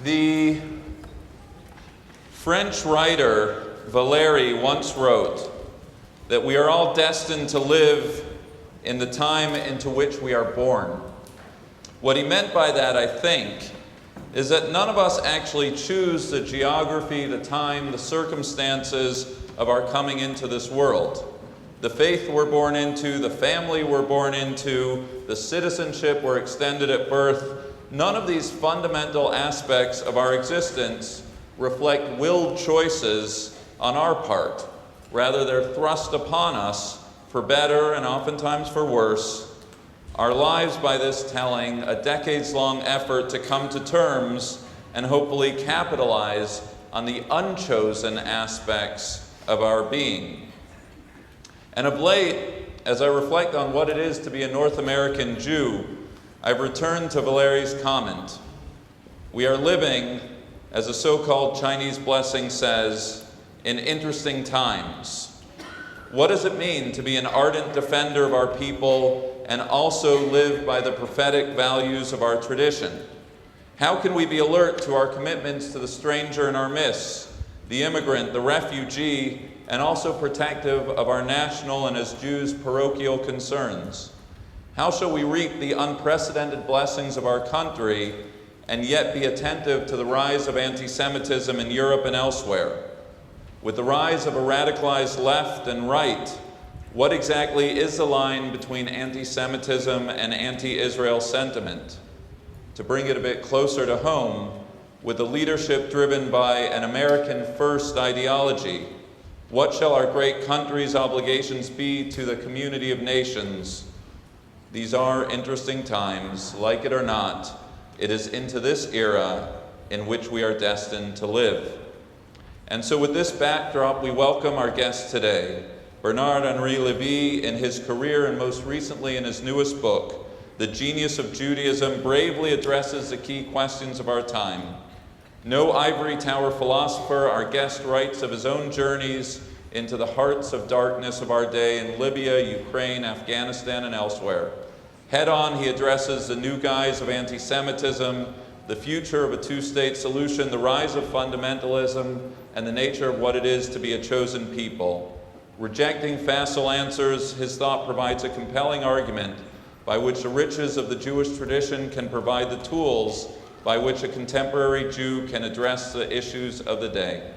The French writer Valéry once wrote that we are all destined to live in the time into which we are born. What he meant by that, I think, is that none of us actually choose the geography, the time, the circumstances of our coming into this world. The faith we're born into, the family we're born into, the citizenship we're extended at birth, none of these fundamental aspects of our existence reflect willed choices on our part. Rather, they're thrust upon us for better and oftentimes for worse. Our lives, by this telling, a decades-long effort to come to terms and hopefully capitalize on the unchosen aspects of our being. And of late, as I reflect on what it is to be a North American Jew, I've returned to Valéry's comment. We are living, as a so-called Chinese blessing says, in interesting times. What does it mean to be an ardent defender of our people and also live by the prophetic values of our tradition? How can we be alert to our commitments to the stranger in our midst, the immigrant, the refugee, and also protective of our national and as Jews parochial concerns? How shall we reap the unprecedented blessings of our country and yet be attentive to the rise of anti-Semitism in Europe and elsewhere? With the rise of a radicalized left and right, what exactly is the line between anti-Semitism and anti-Israel sentiment? To bring it a bit closer to home, with the leadership driven by an American first ideology, what shall our great country's obligations be to the community of nations? These are interesting times. Like it or not, it is into this era in which we are destined to live. And so with this backdrop, we welcome our guest today, Bernard-Henri Lévy. In his career and most recently in his newest book, The Genius of Judaism, bravely addresses the key questions of our time. No ivory tower philosopher, our guest writes of his own journeys into the hearts of darkness of our day in Libya, Ukraine, Afghanistan, and elsewhere. Head on, he addresses the new guise of anti-Semitism, the future of a two-state solution, the rise of fundamentalism, and the nature of what it is to be a chosen people. Rejecting facile answers, his thought provides a compelling argument by which the riches of the Jewish tradition can provide the tools by which a contemporary Jew can address the issues of the day.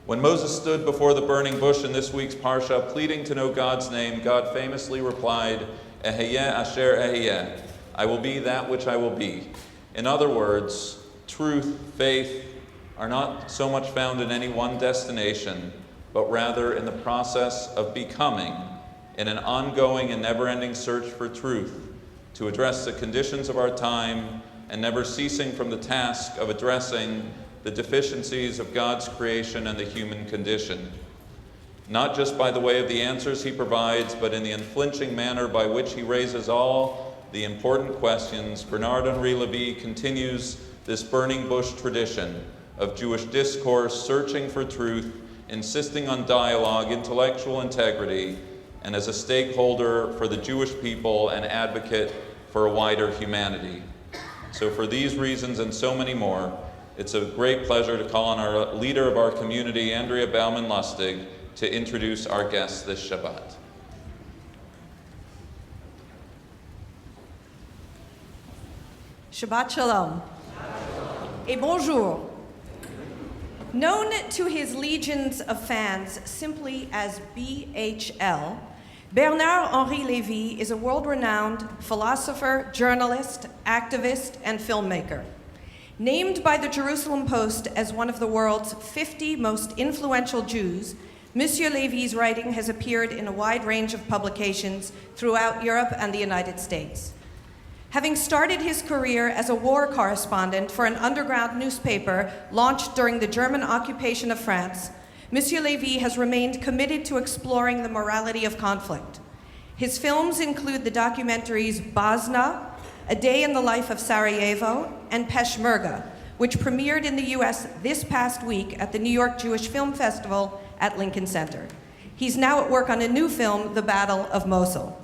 When Moses stood before the burning bush in this week's Parsha, pleading to know God's name, God famously replied, Eheyeh asher eheyeh, I will be that which I will be. In other words, truth, faith, are not so much found in any one destination, but rather in the process of becoming, in an ongoing and never-ending search for truth, to address the conditions of our time, and never ceasing from the task of addressing the deficiencies of God's creation and the human condition. Not just by the way of the answers he provides, but in the unflinching manner by which he raises all the important questions, Bernard-Henri Lévy continues this burning bush tradition of Jewish discourse, searching for truth, insisting on dialogue, intellectual integrity, and as a stakeholder for the Jewish people and advocate for a wider humanity. So for these reasons and so many more, it's a great pleasure to call on our leader of our community, Andrea Bauman-Lustig, to introduce our guest this Shabbat. Shabbat Shalom. Et bonjour. Known to his legions of fans simply as BHL, Bernard-Henri Lévy is a world-renowned philosopher, journalist, activist, and filmmaker. Named by the Jerusalem Post as one of the world's 50 most influential Jews, Monsieur Lévy's writing has appeared in a wide range of publications throughout Europe and the United States. Having started his career as a war correspondent for an underground newspaper launched during the German occupation of France, Monsieur Lévy has remained committed to exploring the morality of conflict. His films include the documentaries Bazna, A Day in the Life of Sarajevo, and Peshmerga, which premiered in the US this past week at the New York Jewish Film Festival at Lincoln Center. He's now at work on a new film, The Battle of Mosul.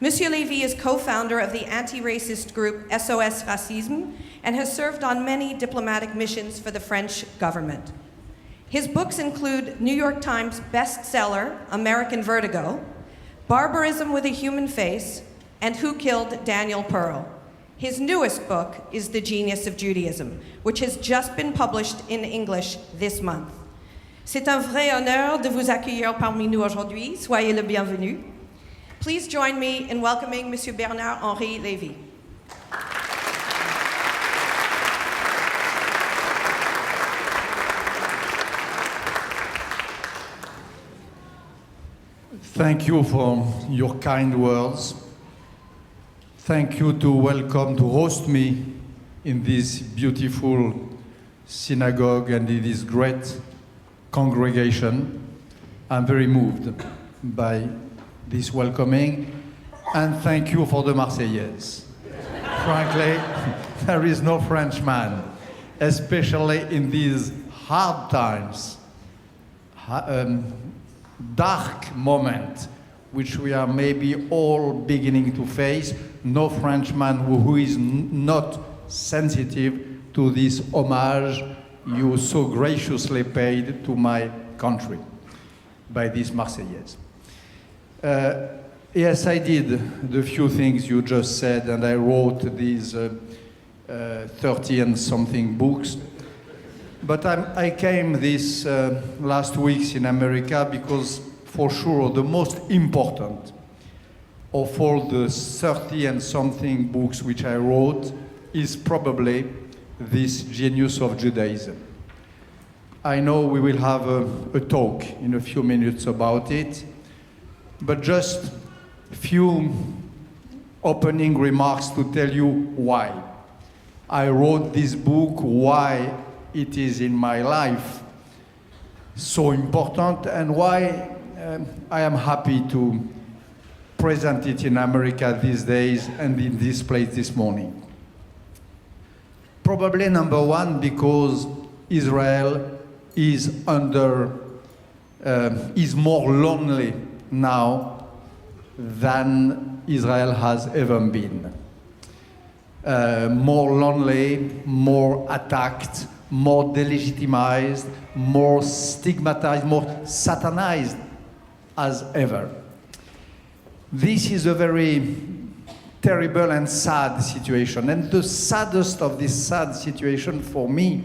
Monsieur Lévy is co-founder of the anti-racist group SOS Racisme and has served on many diplomatic missions for the French government. His books include New York Times bestseller, American Vertigo, Barbarism with a Human Face, and Who Killed Daniel Pearl. His newest book is The Genius of Judaism, which has just been published in English this month. C'est un vrai honneur de vous accueillir parmi nous aujourd'hui. Soyez le bienvenu. Please join me in welcoming Monsieur Bernard-Henri Lévy. Thank you for your kind words. Thank you to host me in this beautiful synagogue and in this great congregation. I'm very moved by this welcoming, and thank you for the Marseillaise. Frankly, there is no Frenchman, especially in these hard times, dark moment, which we are maybe all beginning to face, no Frenchman who is not sensitive to this homage you so graciously paid to my country by this Marseillaise. Yes, I did the few things you just said, and I wrote these 30 and something books. But I came these last weeks in America because, for sure, the most important of all the 30 and something books which I wrote is probably this Genius of Judaism. I know we will have a talk in a few minutes about it, but just a few opening remarks to tell you why I wrote this book, why it is in my life so important, and why I am happy to present it in America these days and in this place this morning. Probably number one, because Israel is more lonely now than Israel has ever been. More lonely, more attacked, more delegitimized, more stigmatized, more satanized as ever. This is a very terrible and sad situation. And the saddest of this sad situation for me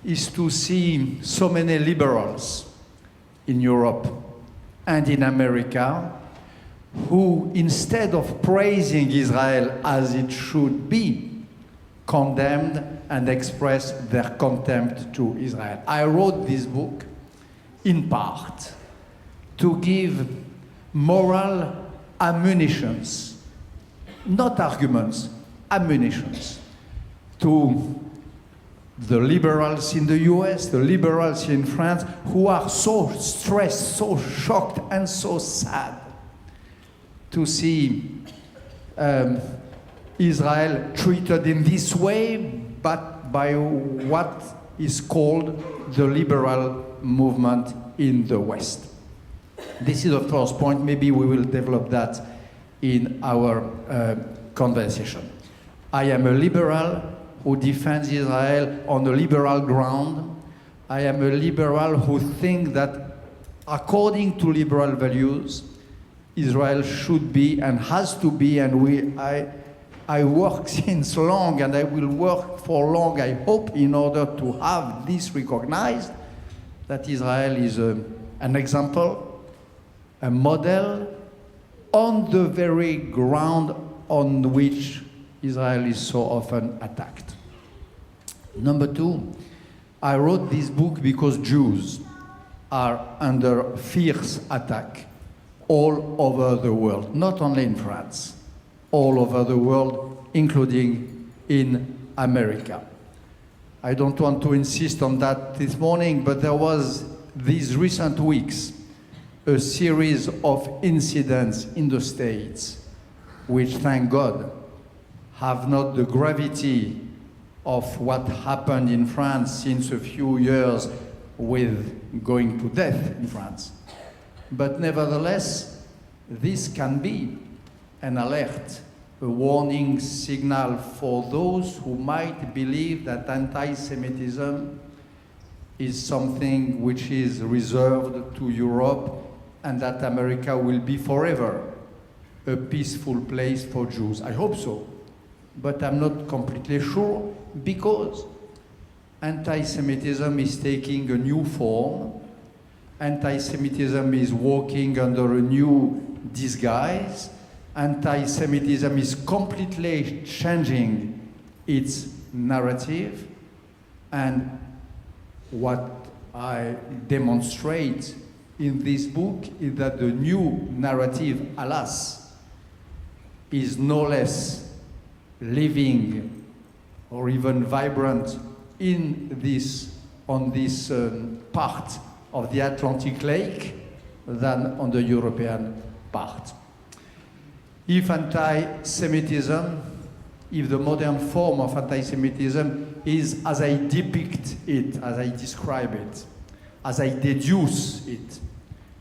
is to see so many liberals in Europe and in America who, instead of praising Israel as it should be, condemned and expressed their contempt to Israel. I wrote this book in part to give moral ammunitions, not arguments, ammunitions, to the liberals in the US, the liberals in France, who are so stressed, so shocked, and so sad to see Israel treated in this way, but by what is called the liberal movement in the West. This is the first point. Maybe we will develop that in our conversation. I am a liberal who defends Israel on a liberal ground. I am a liberal who thinks that according to liberal values, Israel should be and has to be, and I work since long, and I will work for long, I hope, in order to have this recognized, that Israel is an example, a model, on the very ground on which Israel is so often attacked. Number two, I wrote this book because Jews are under fierce attack all over the world, not only in France, all over the world, including in America. I don't want to insist on that this morning, but there was, these recent weeks, a series of incidents in the States which, thank God, have not the gravity of what happened in France since a few years with going to death in France. But nevertheless, this can be an alert, a warning signal for those who might believe that anti-Semitism is something which is reserved to Europe and that America will be forever a peaceful place for Jews. I hope so, but I'm not completely sure because anti-Semitism is taking a new form. Anti-Semitism is walking under a new disguise. Anti-Semitism is completely changing its narrative. And what I demonstrate in this book is that the new narrative, alas, is no less living or even vibrant on this part of the Atlantic Lake than on the European part. If anti-Semitism, if the modern form of anti-Semitism is as I depict it, as I describe it, as I deduce it,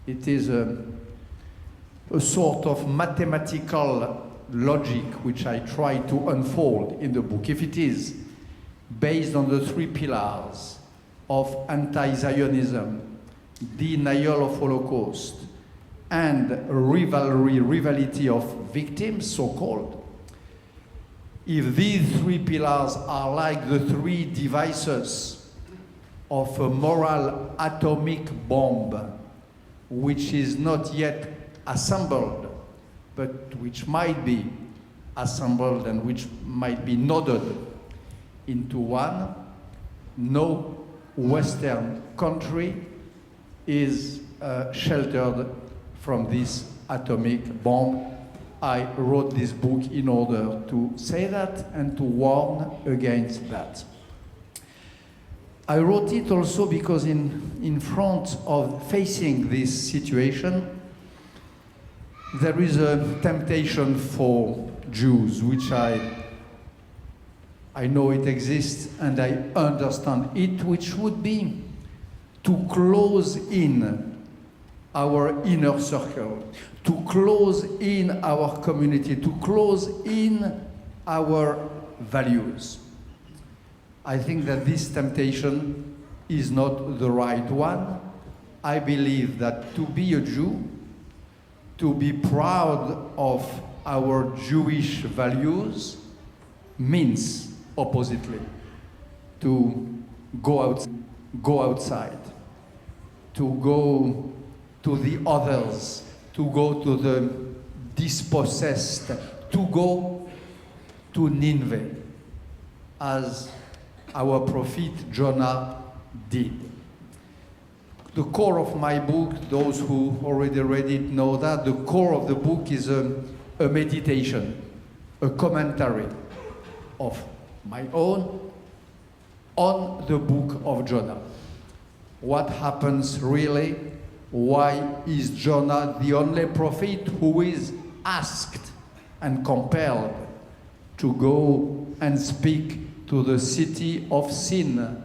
it is a sort of mathematical logic which I try to unfold in the book. If it is based on the three pillars of anti-Zionism, denial of Holocaust, and rivalry of victims, so-called, if these three pillars are like the three devices of a moral atomic bomb, which is not yet assembled, but which might be assembled and which might be nodded into one, no Western country is sheltered from this atomic bomb. I wrote this book in order to say that and to warn against that. I wrote it also because in front of facing this situation, there is a temptation for Jews, which I know it exists and I understand it, which would be to close in our inner circle, to close in our community, to close in our values. I think that this temptation is not the right one. I believe that to be a Jew, to be proud of our Jewish values, means oppositely to go outside, to go to the others, to go to the dispossessed, to go to Nineveh, as our prophet Jonah did. The core of my book, those who already read it know that, the core of the book is a meditation, a commentary of my own on the book of Jonah. What happens really? Why is Jonah the only prophet who is asked and compelled to go and speak to the city of sin,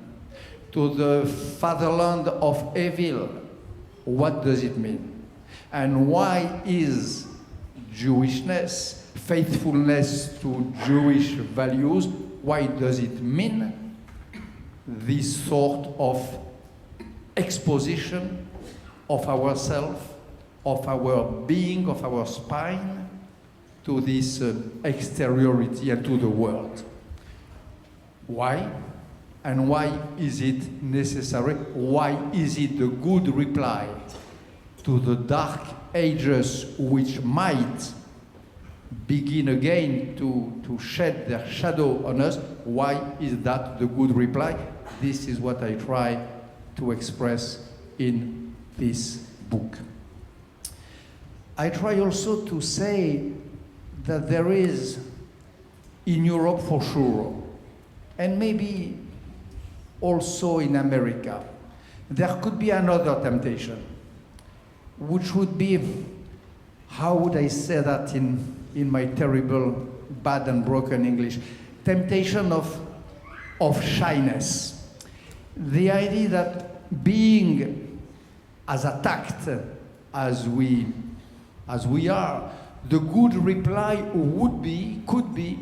to the fatherland of evil? What does it mean? And why is Jewishness, faithfulness to Jewish values, why does it mean this sort of exposition of ourselves, of our being, of our spine, to this exteriority and to the world? Why? And why is it necessary? Why is it a good reply to the dark ages which might begin again to shed their shadow on us? Why is that the good reply? This is what I try to express in this book. I try also to say that there is, in Europe for sure, and maybe also in America, there could be another temptation, which would be, how would I say that in my terrible, bad and broken English? Temptation of shyness. The idea that being as attacked as we are, the good reply could be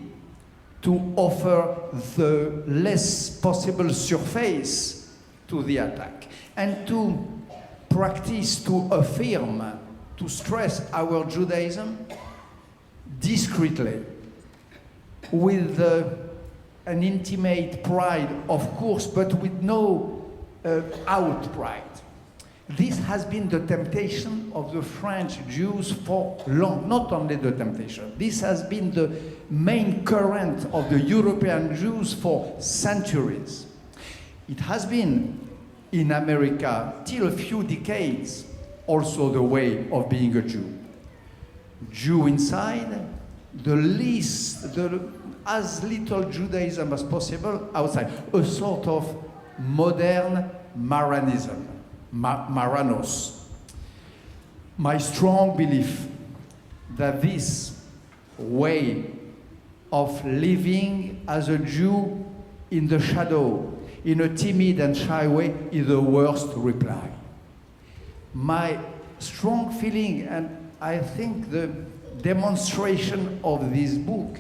to offer the less possible surface to the attack and to practice, to affirm, to stress our Judaism discreetly, with an intimate pride, of course, but with no out pride. This has been the temptation of the French Jews for long, not only the temptation. This has been the main current of the European Jews for centuries. It has been in America till a few decades also the way of being a Jew. Jew inside, as little Judaism as possible outside, a sort of modern Maranism. Maranos. My strong belief that this way of living as a Jew in the shadow, in a timid and shy way, is the worst reply. My strong feeling, and I think the demonstration of this book,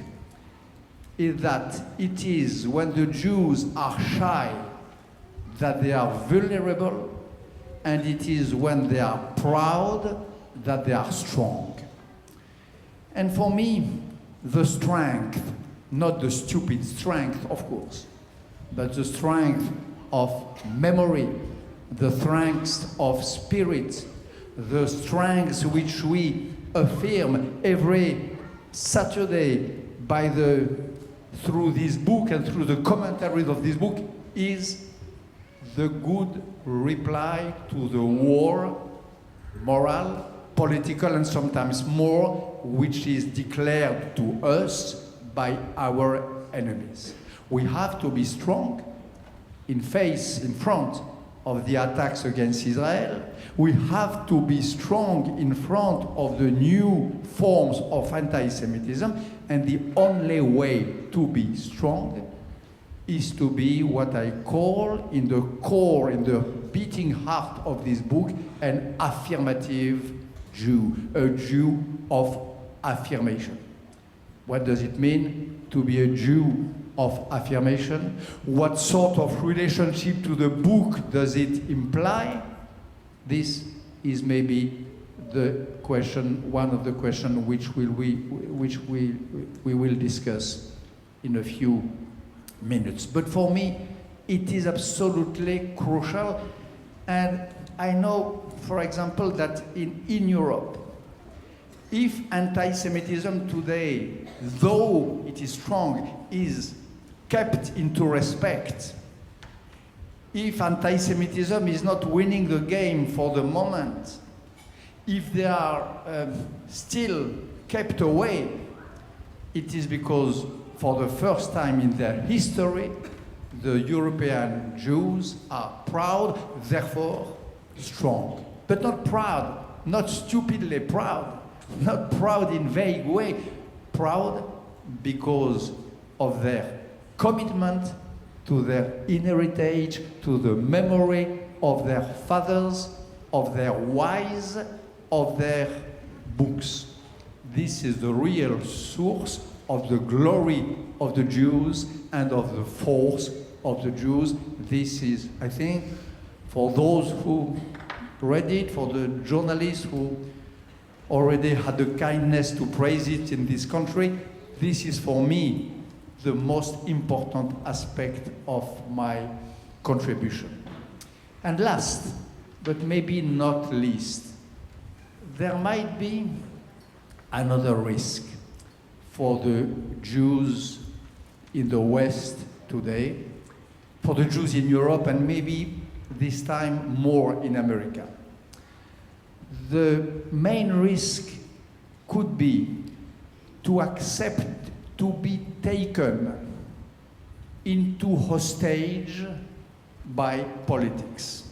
is that it is when the Jews are shy that they are vulnerable, and it is when they are proud that they are strong. And for me, the strength, not the stupid strength, of course, but the strength of memory, the strength of spirit, the strength which we affirm every Saturday through this book and through the commentaries of this book, is the good reply to the war, moral, political, and sometimes more, which is declared to us by our enemies. We have to be strong in front of the attacks against Israel. We have to be strong in front of the new forms of anti-Semitism, and the only way to be strong is to be what I call, in the core, in the beating heart of this book, an affirmative Jew, a Jew of affirmation. What does it mean to be a Jew of affirmation? What sort of relationship to the book does it imply? This is maybe the question, one of the questions which we will discuss in a few minutes. But for me, it is absolutely crucial. And I know, for example, that in Europe, if anti-Semitism today, though it is strong, is kept into respect, if anti-Semitism is not winning the game for the moment, if they are still kept away, it is because for the first time in their history, the European Jews are proud, therefore strong. But not proud, not stupidly proud, not proud in vague way, proud because of their commitment to their heritage, to the memory of their fathers, of their wives, of their books. This is the real source of the glory of the Jews and of the force of the Jews. This is, I think, for those who read it, for the journalists who already had the kindness to praise it in this country, this is for me the most important aspect of my contribution. And last, but maybe not least, there might be another risk for the Jews in the West today, for the Jews in Europe, and maybe this time more in America. The main risk could be to accept to be taken into hostage by politics.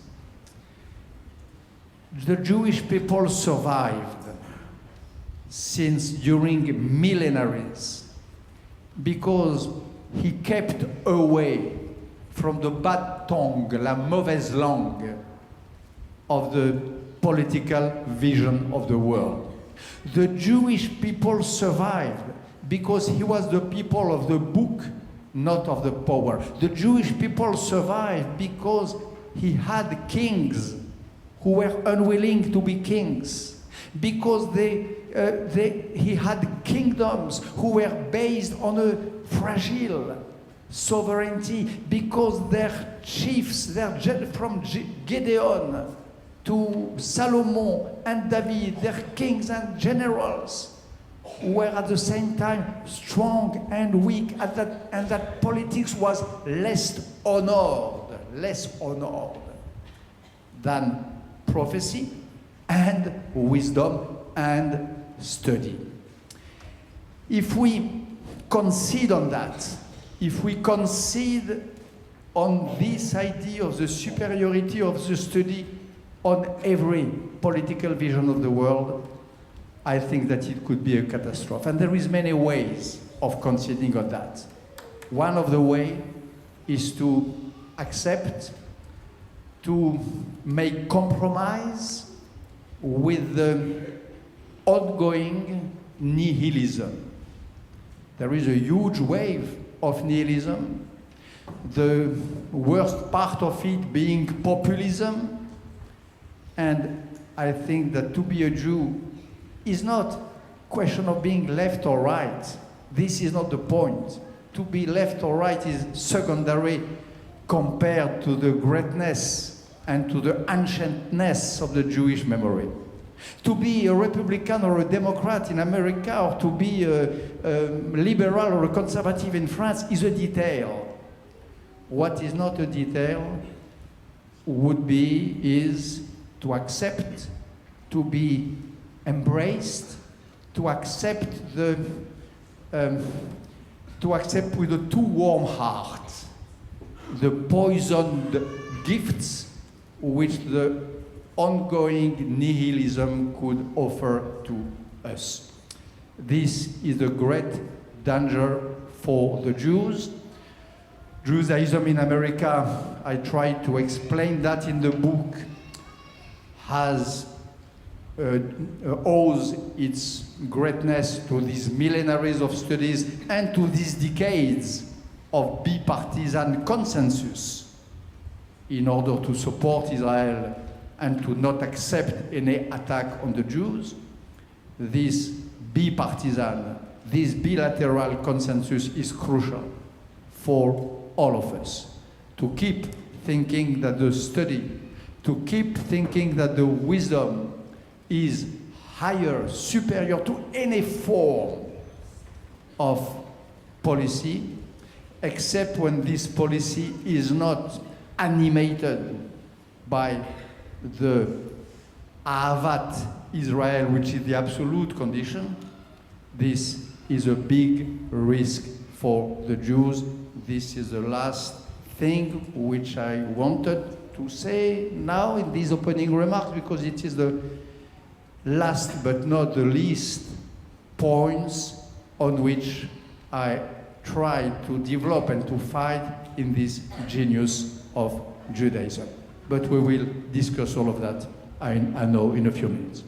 The Jewish people survived since during millenaries because he kept away from the bad tongue, la mauvaise langue of the political vision of the world. The Jewish people survived because he was the people of the book, not of the power. The Jewish people survived because he had kings who were unwilling to be kings, because he had kingdoms who were based on a fragile sovereignty, because their chiefs, from Gideon to Solomon and David, their kings and generals were at the same time strong and weak, and that politics was less honored than prophecy and wisdom and study. If we concede on that, if we concede on this idea of the superiority of the study on every political vision of the world, I think that it could be a catastrophe. And there is many ways of conceding on that. One of the ways is to accept, to make compromise with the ongoing nihilism. There is a huge wave of nihilism, the worst part of it being populism. And I think that to be a Jew is not a question of being left or right. This is not the point. To be left or right is secondary compared to the greatness and to the ancientness of the Jewish memory. To be a Republican or a Democrat in America, or to be a liberal or a conservative in France, is a detail. What is not a detail is to accept, to be embraced, to accept with a too warm heart the poisoned gifts which the ongoing nihilism could offer to us. This is a great danger for the Jews. Judaism in America, I try to explain that in the book, owes its greatness to these millenaries of studies and to these decades of bipartisan consensus in order to support Israel and to not accept any attack on the Jews. This bipartisan, this bilateral consensus is crucial for all of us to keep thinking that the study, to keep thinking that the wisdom is higher, superior to any form of policy, except when this policy is not animated by the Ahavat Israel, which is the absolute condition. This is a big risk for the Jews. This is the last thing which I wanted to say now in these opening remarks, because it is the last but not the least points on which I try to develop and to fight in this genius of Judaism. But we will discuss all of that, I know, in a few minutes.